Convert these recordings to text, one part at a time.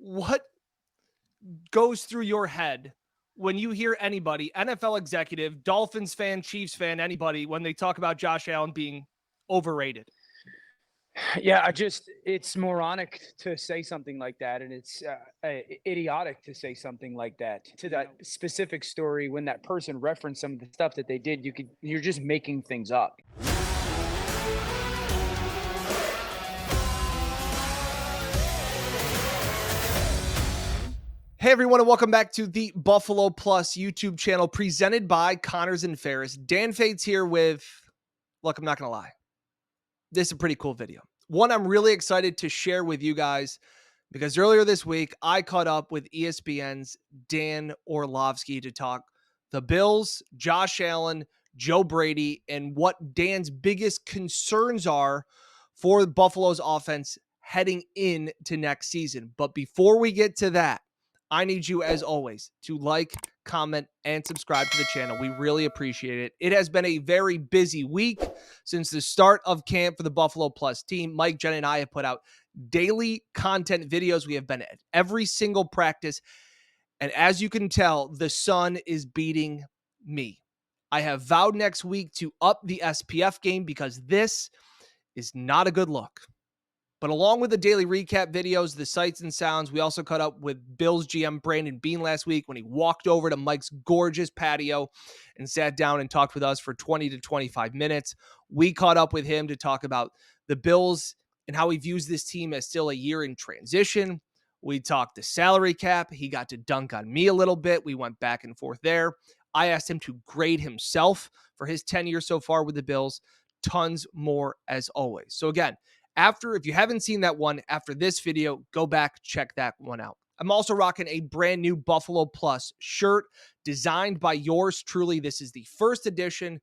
What goes through your head when you hear anybody, NFL executive, Dolphins fan, Chiefs fan, anybody, when they talk about Josh Allen being overrated? Yeah, it's moronic to say something like that. And it's idiotic to say something like that. To that specific story, when that person referenced some of the stuff that they did, you're just making things up. Hey everyone, and welcome back to the Buffalo Plus YouTube channel presented by Connors and Ferris. Dan Fade's here with, look, I'm not going to lie. This is a pretty cool video. One I'm really excited to share with you guys because earlier this week, I caught up with ESPN's Dan Orlovsky to talk the Bills, Josh Allen, Joe Brady, and what Dan's biggest concerns are for Buffalo's offense heading into next season. But before we get to that, I need you, as always, to like, comment, and subscribe to the channel. We really appreciate it. It has been a very busy week since the start of camp for the Buffalo Plus team. Mike, Jen, and I have put out daily content videos. We have been at every single practice. And as you can tell, the sun is beating me. I have vowed next week to up the SPF game because this is not a good look. But along with the daily recap videos, the sights and sounds, we also caught up with Bills GM Brandon Beane last week when he walked over to Mike's gorgeous patio and sat down and talked with us for 20 to 25 minutes. We caught up with him to talk about the Bills and how he views this team as still a year in transition. We talked the salary cap. He got to dunk on me a little bit. We went back and forth there. I asked him to grade himself for his tenure so far with the Bills. Tons more as always. So again, if you haven't seen that one after this video, go back, check that one out. I'm also rocking a brand new Buffalo Plus shirt designed by yours truly. This is the first edition.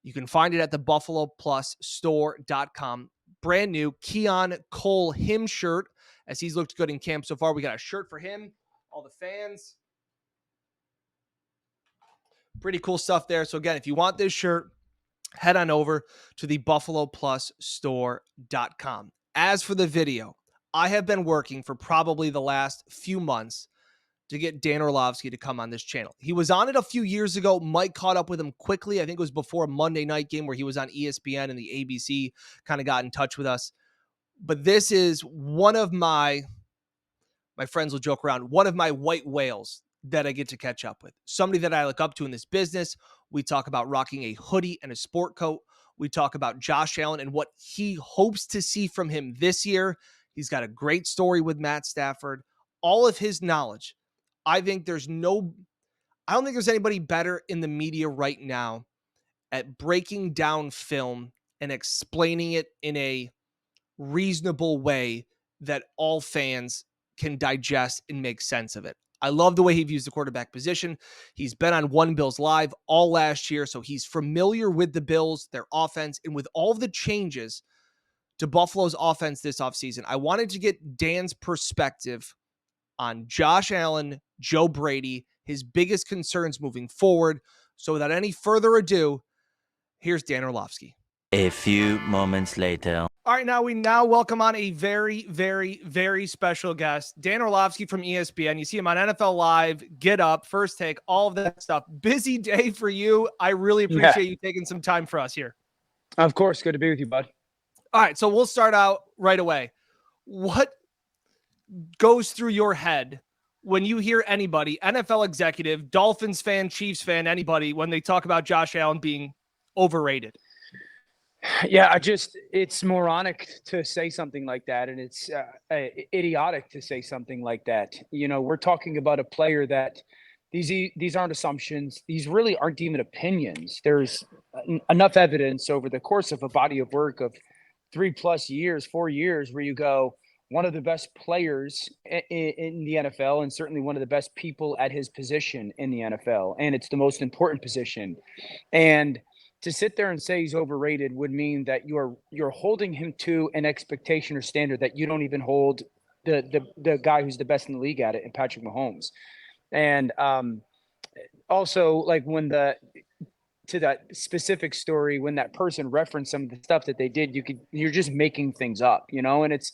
You can find it at the buffaloplusstore.com. Brand new Keon Cole him shirt, as he's looked good in camp so far. We got a shirt for him, all the fans. Pretty cool stuff there. So again, if you want this shirt, head on over to the buffaloplusstore.com. As for the video, I have been working for probably the last few months to get Dan Orlovsky to come on this channel. He was on it a few years ago. Mike caught up with him quickly. I think it was before a Monday night game where he was on ESPN and the ABC kind of got in touch with us. But this is one of my friends will joke around, one of my white whales that I get to catch up with. Somebody that I look up to in this business. We talk about rocking a hoodie and a sport coat. We talk about Josh Allen and what he hopes to see from him this year. He's got a great story with Matt Stafford. All of his knowledge. I don't think there's anybody better in the media right now at breaking down film and explaining it in a reasonable way that all fans can digest and make sense of it. I love the way he views the quarterback position. He's been on One Bills Live all last year, so he's familiar with the Bills, their offense, and with all of the changes to Buffalo's offense this offseason. I wanted to get Dan's perspective on Josh Allen, Joe Brady, his biggest concerns moving forward. So without any further ado, here's Dan Orlovsky. A few moments later. All right, we now welcome on a very, very, very special guest, Dan Orlovsky from ESPN. You see him on NFL Live, Get Up, First Take, all of that stuff. Busy day for you. I really appreciate you taking some time for us here. Of course. Good to be with you, bud. All right, so we'll start out right away. What goes through your head when you hear anybody, NFL executive, Dolphins fan, Chiefs fan, anybody, when they talk about Josh Allen being overrated? Yeah, it's moronic to say something like that. And it's idiotic to say something like that. You know, we're talking about a player that these aren't assumptions. These really aren't even opinions. There's enough evidence over the course of a body of work of 3+ years, 4 years, where you go, one of the best players in the NFL, and certainly one of the best people at his position in the NFL. And it's the most important position. And to sit there and say he's overrated would mean that you're holding him to an expectation or standard that you don't even hold the guy who's the best in the league at it, and Patrick Mahomes. And also, like, to that specific story, when that person referenced some of the stuff that they did, you're just making things up, and it's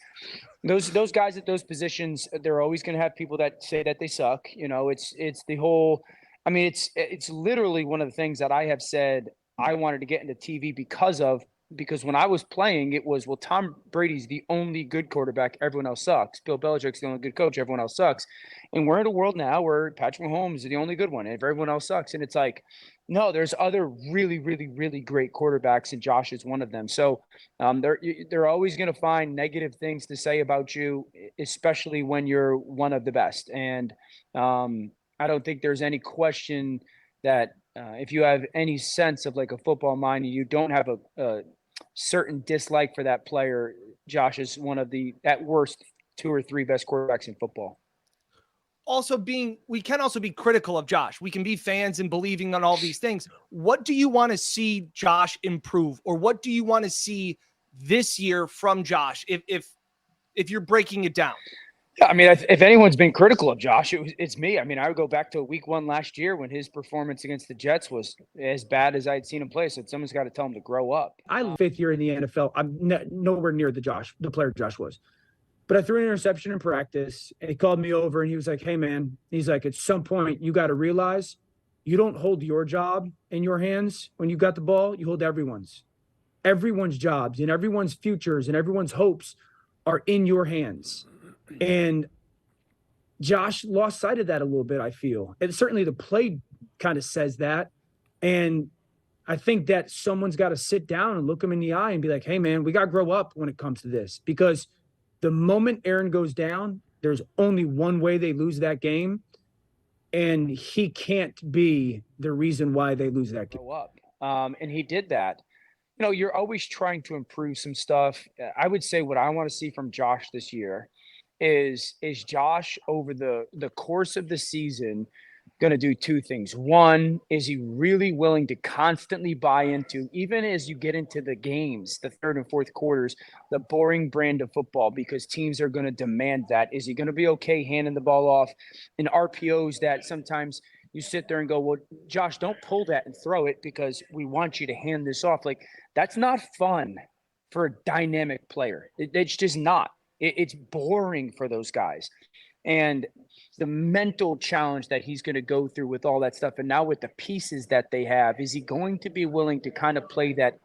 those guys at those positions, they're always going to have people that say that they suck. It's the whole, I mean, it's literally one of the things that I have said I wanted to get into TV because when I was playing, it was, well, Tom Brady's the only good quarterback. Everyone else sucks. Bill Belichick's the only good coach. Everyone else sucks. And we're in a world now where Patrick Mahomes is the only good one, and everyone else sucks. And it's like, no, there's other really, really, really great quarterbacks, and Josh is one of them. So they're always going to find negative things to say about you, especially when you're one of the best. And I don't think there's any question that if you have any sense of like a football mind and you don't have a certain dislike for that player, Josh is one of the, at worst, 2 or 3 best quarterbacks in football. We can also be critical of Josh. We can be fans and believing on all these things. What do you want to see Josh improve, or what do you want to see this year from Josh? If you're breaking it down. Yeah, I mean, if anyone's been critical of Josh, it's me. I mean, I would go back to week 1 last year when his performance against the Jets was as bad as I'd seen him play. So someone's got to tell him to grow up. I'm 5th year in the NFL. I'm nowhere near the player Josh was. But I threw an interception in practice, and he called me over, and he was like, hey, man, he's like, at some point, you got to realize you don't hold your job in your hands when you got the ball. You hold everyone's jobs and everyone's futures and everyone's hopes are in your hands. And Josh lost sight of that a little bit, I feel. And certainly the play kind of says that. And I think that someone's got to sit down and look him in the eye and be like, hey, man, we got to grow up when it comes to this. Because the moment Aaron goes down, there's only one way they lose that game. And he can't be the reason why they lose that game. Grow up. And he did that. You're always trying to improve some stuff. I would say what I want to see from Josh this year is Josh over the course of the season going to do 2 things. One, is he really willing to constantly buy into, even as you get into the games, the 3rd and 4th quarters, the boring brand of football, because teams are going to demand that? Is he going to be okay handing the ball off in RPOs that sometimes you sit there and go, well, Josh, don't pull that and throw it because we want you to hand this off. Like, that's not fun for a dynamic player. It's just not. It's boring for those guys. And the mental challenge that he's going to go through with all that stuff, and now with the pieces that they have, is he going to be willing to kind of play that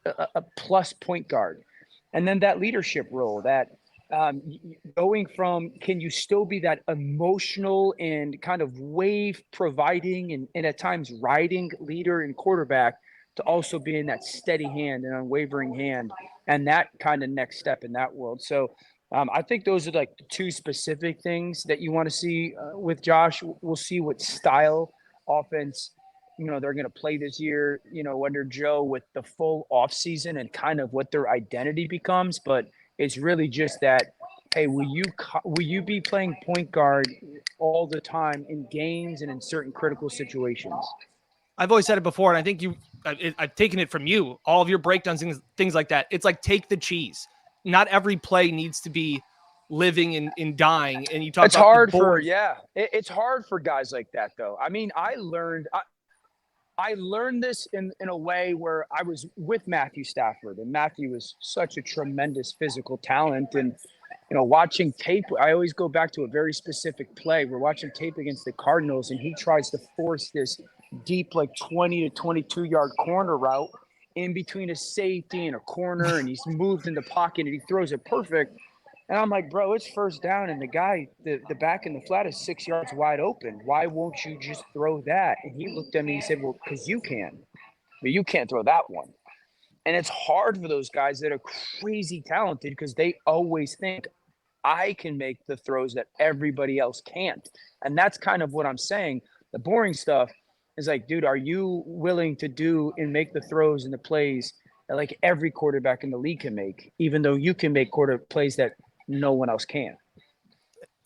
a plus point guard? And then that leadership role, that going from, can you still be that emotional and kind of wave providing and at times riding leader and quarterback, to also being that steady hand and unwavering hand, and that kind of next step in that world. So I think those are like the 2 specific things that you want to see with Josh. We'll see what style offense, they're going to play this year, under Joe, with the full off season and kind of what their identity becomes. But it's really just that, hey, will you be playing point guard all the time in games and in certain critical situations? I've always said it before, and I think I've taken it from you, all of your breakdowns and things like that. It's like, take the cheese. Not every play needs to be living and dying. And you talk it's about hard for, it's hard for guys like that, though. I mean, I learned this in a way where I was with Matthew Stafford, and Matthew is such a tremendous physical talent. And, watching tape, I always go back to a very specific play. We're watching tape against the Cardinals, and he tries to force this deep, like 20 to 22 yard corner route in between a safety and a corner, and he's moved in the pocket and he throws it perfect. And I'm like, bro, it's first down, and the guy, the back in the flat is 6 yards wide open. Why won't you just throw that? And he looked at me and he said, well, because you can. But you can't throw that one. And it's hard for those guys that are crazy talented, because they always think, I can make the throws that everybody else can't. And that's kind of what I'm saying. The boring stuff is like, dude, are you willing to do and make the throws and the plays that like every quarterback in the league can make, even though you can make plays that no one else can?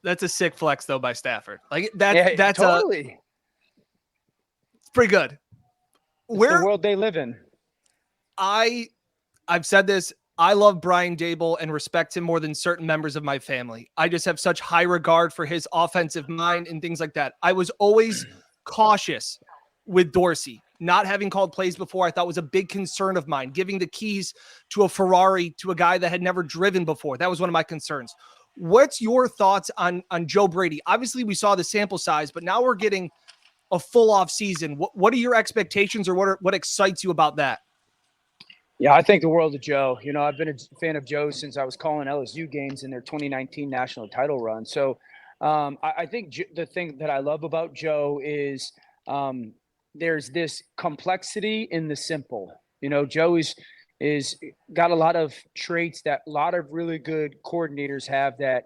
That's a sick flex, though, by Stafford. Like that's totally. It's pretty good. It's the world they live in. I've said this. I love Brian Daboll and respect him more than certain members of my family. I just have such high regard for his offensive mind and things like that. I was always cautious with Dorsey. Not having called plays before, I thought was a big concern of mine. Giving the keys to a Ferrari to a guy that had never driven before. That was one of my concerns. What's your thoughts on Joe Brady? Obviously, we saw the sample size, but now we're getting a full off season. What are your expectations, or what excites you about that? Yeah, I think the world of Joe. You know, I've been a fan of Joe since I was calling LSU games in their 2019 national title run. So I think the thing that I love about Joe is there's this complexity in the simple. You know, Joe is got a lot of traits that a lot of really good coordinators have, that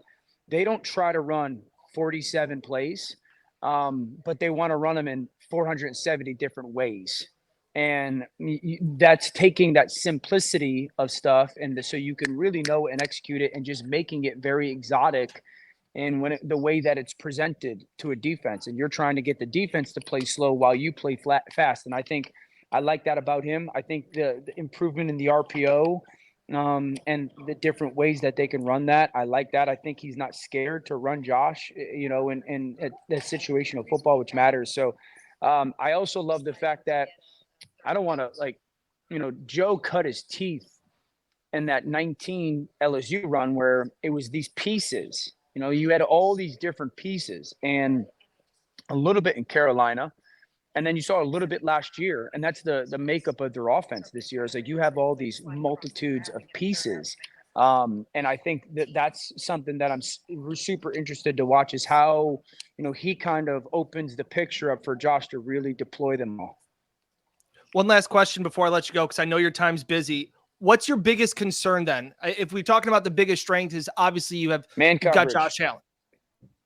they don't try to run 47 plays, but they want to run them in 470 different ways. And that's taking that simplicity of stuff, and so you can really know and execute it, and just making it very exotic. And the way that it's presented to a defense, and you're trying to get the defense to play slow while you play fast. And I think I like that about him. I think the improvement in the RPO and the different ways that they can run that, I like that. I think he's not scared to run Josh, you know, in the situational football, which matters. So I also love the fact that I don't want to, Joe cut his teeth in that 19 LSU run where it was these pieces. You know, you had all these different pieces, and a little bit in Carolina, and then you saw a little bit last year, and that's the makeup of their offense this year. Is like you have all these multitudes of pieces, and I think that's something that I'm super interested to watch, is how, you know, he kind of opens the picture up for Josh to really deploy them all. One last question before I let you go, because I know your time's busy. What's your biggest concern then? If we're talking about the biggest strength, is obviously you've got Josh Allen.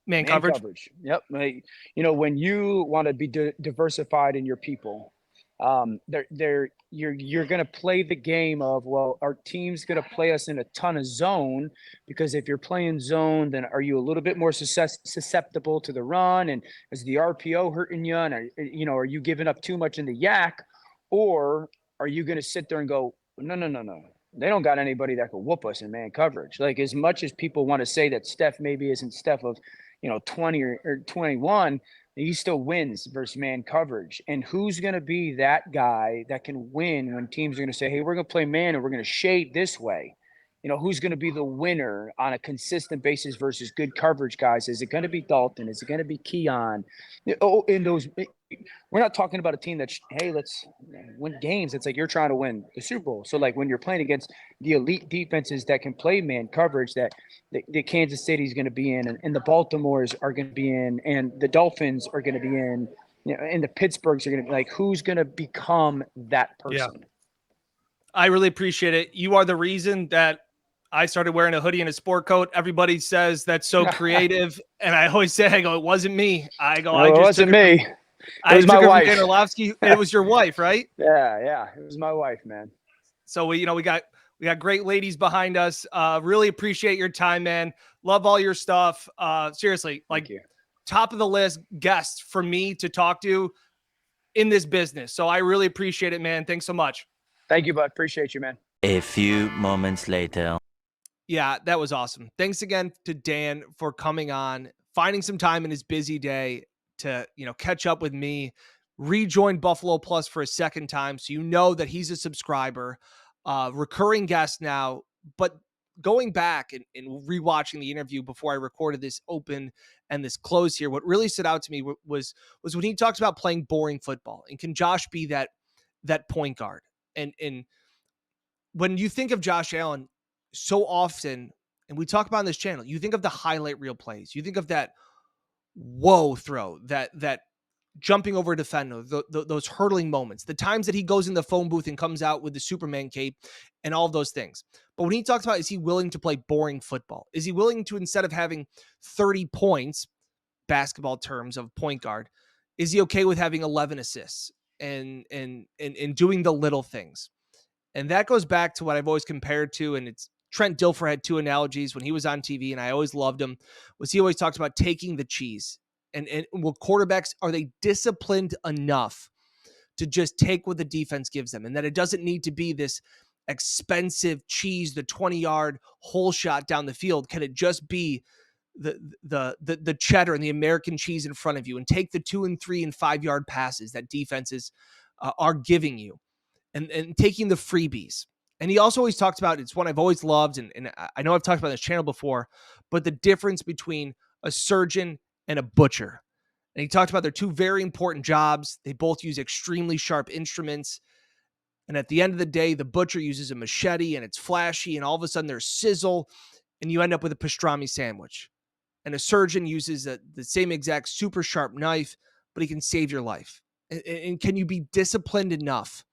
Man coverage. Yep. You know, when you want to be diversified in your people, you're going to play the game of, well, our team's going to play us in a ton of zone, because if you're playing zone, then are you a little bit more susceptible to the run, and is the RPO hurting you, and are you giving up too much in the yak, or are you going to sit there and go, no, they don't got anybody that can whoop us in man coverage? Like, as much as people want to say that Steph maybe isn't Steph of 20 or 21, he still wins versus man coverage. And who's going to be that guy that can win when teams are going to say, hey, we're going to play man and we're going to shade this way? You know, who's going to be the winner on a consistent basis versus good coverage guys? Is it going to be Dalton? Is it going to be Keon? Oh, in those, we're not talking about a team that's, hey, let's win games. It's like you're trying to win the Super Bowl. So, like, when you're playing against the elite defenses that can play man coverage, that the Kansas City is going to be in, and the Baltimores are going to be in, and the Dolphins are going to be in, and the Pittsburghs are going to be, like, who's going to become that person? Yeah. I really appreciate it. You are the reason that I started wearing a hoodie and a sport coat. Everybody says that's so creative. And I always say, it wasn't me. I go, it wasn't me. It was my wife. Orlovsky. It was your wife, right? Yeah. It was my wife, man. So we got great ladies behind us. Really appreciate your time, man. Love all your stuff. Seriously, like, top of the list guests for me to talk to in this business. So I really appreciate it, man. Thanks so much. Thank you, bud. Appreciate you, man. A few moments later. Yeah, that was awesome. Thanks again to Dan for coming on, finding some time in his busy day to, catch up with me, rejoin Buffalo Plus for a second time. So you know that he's a subscriber, recurring guest now. But going back and rewatching the interview before I recorded this open and this close here, what really stood out to me was when he talks about playing boring football, and can Josh be that point guard? And when you think of Josh Allen, so often, and we talk about on this channel, you think of the highlight reel plays. You think of that whoa throw, that jumping over a defender, those hurdling moments, the times that he goes in the phone booth and comes out with the Superman cape and all of those things. But when he talks about, is he willing to play boring football? Is he willing to, instead of having 30 points, basketball terms of point guard, is he okay with having 11 assists and doing the little things? And that goes back to what I've always compared to, and it's Trent Dilfer had two analogies when he was on TV, and I always loved him, was he always talked about taking the cheese. And well, quarterbacks, are they disciplined enough to just take what the defense gives them? And that it doesn't need to be this expensive cheese, the 20-yard hole shot down the field. Can it just be the cheddar and the American cheese in front of you and take the 2 and 3 and 5 yard passes that defenses are giving you, and taking the freebies. And he also always talks about, it's one I've always loved, and I know I've talked about this channel before, but the difference between a surgeon and a butcher. And he talked about their two very important jobs. They both use extremely sharp instruments. And at the end of the day, the butcher uses a machete and it's flashy, and all of a sudden there's sizzle, and you end up with a pastrami sandwich. And a surgeon uses the same exact super sharp knife, but he can save your life. And can you be disciplined enough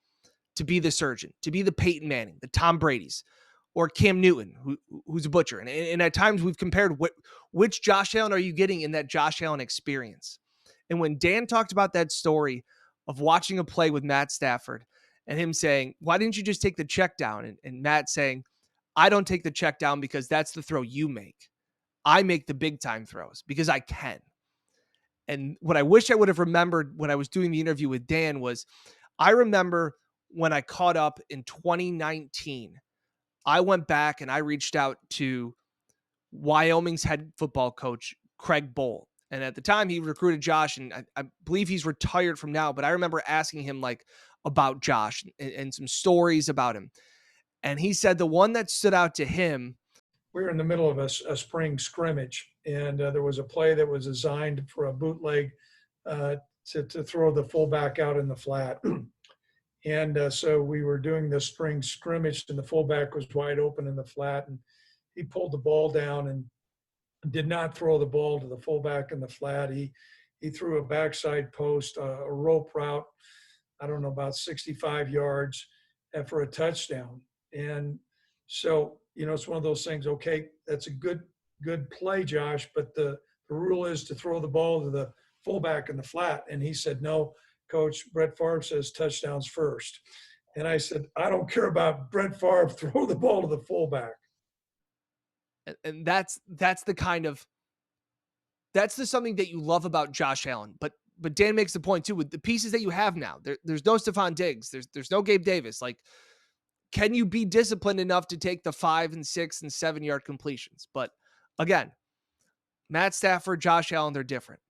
to be the surgeon, to be the Peyton Manning, the Tom Brady's, or Cam Newton, who's a butcher? And at times we've compared which Josh Allen are you getting in that Josh Allen experience? And when Dan talked about that story of watching a play with Matt Stafford and him saying, why didn't you just take the check down? And Matt saying, I don't take the check down because that's the throw you make. I make the big time throws because I can. And what I wish I would have remembered when I was doing the interview with Dan was, I remember when I caught up in 2019, I went back and I reached out to Wyoming's head football coach, Craig Bohl. And at the time he recruited Josh, and I believe he's retired from now, but I remember asking him like about Josh and some stories about him. And he said the one that stood out to him, we were in the middle of a spring scrimmage, and there was a play that was designed for a bootleg to throw the fullback out in the flat. And so we were doing the spring scrimmage, and the fullback was wide open in the flat, and he pulled the ball down and did not throw the ball to the fullback in the flat. He threw a backside post, a rope route, I don't know, about 65 yards for a touchdown. And so, you know, it's one of those things, okay, that's a good play, Josh, but the rule is to throw the ball to the fullback in the flat. And he said, no, Coach, Brett Favre says touchdowns first. And I said, I don't care about Brett Favre, throw the ball to the fullback. and that's the kind of, that's the something that you love about Josh Allen. But Dan makes the point too, with the pieces that you have now, there's no Stephon Diggs, there's no Gabe Davis. Like, can you be disciplined enough to take the 5 and 6 and 7 yard completions? But again, Matt Stafford, Josh Allen, they're different.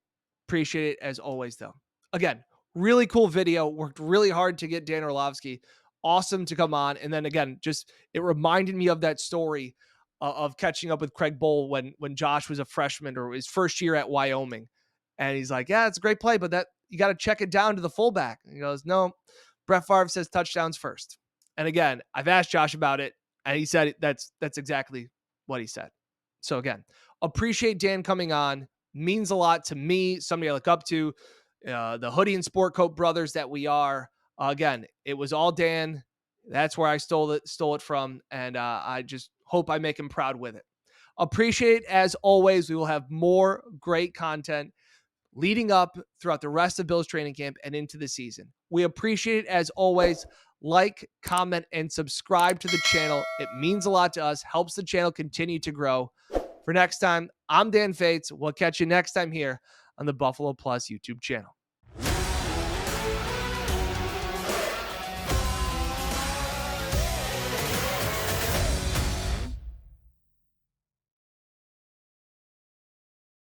Appreciate it as always, though. Again, really cool video. Worked really hard to get Dan Orlovsky. Awesome to come on. And then again, just it reminded me of that story of catching up with Craig Bohl when Josh was a freshman or his first year at Wyoming. And he's like, yeah, it's a great play, but that you got to check it down to the fullback. And he goes, no, Brett Favre says touchdowns first. And again, I've asked Josh about it, and he said that's exactly what he said. So again, appreciate Dan coming on. Means a lot to me, somebody I look up to, the hoodie and sport coat brothers that we are. Again, it was all Dan. That's where I stole it from, and I just hope I make him proud with it. Appreciate it as always. We will have more great content leading up throughout the rest of Bills training camp and into the season. We appreciate it as always. Like, comment, and subscribe to the channel. It means a lot to us, helps the channel continue to grow. For next time, I'm Dan Fates. We'll catch you next time here on the Buffalo Plus YouTube channel.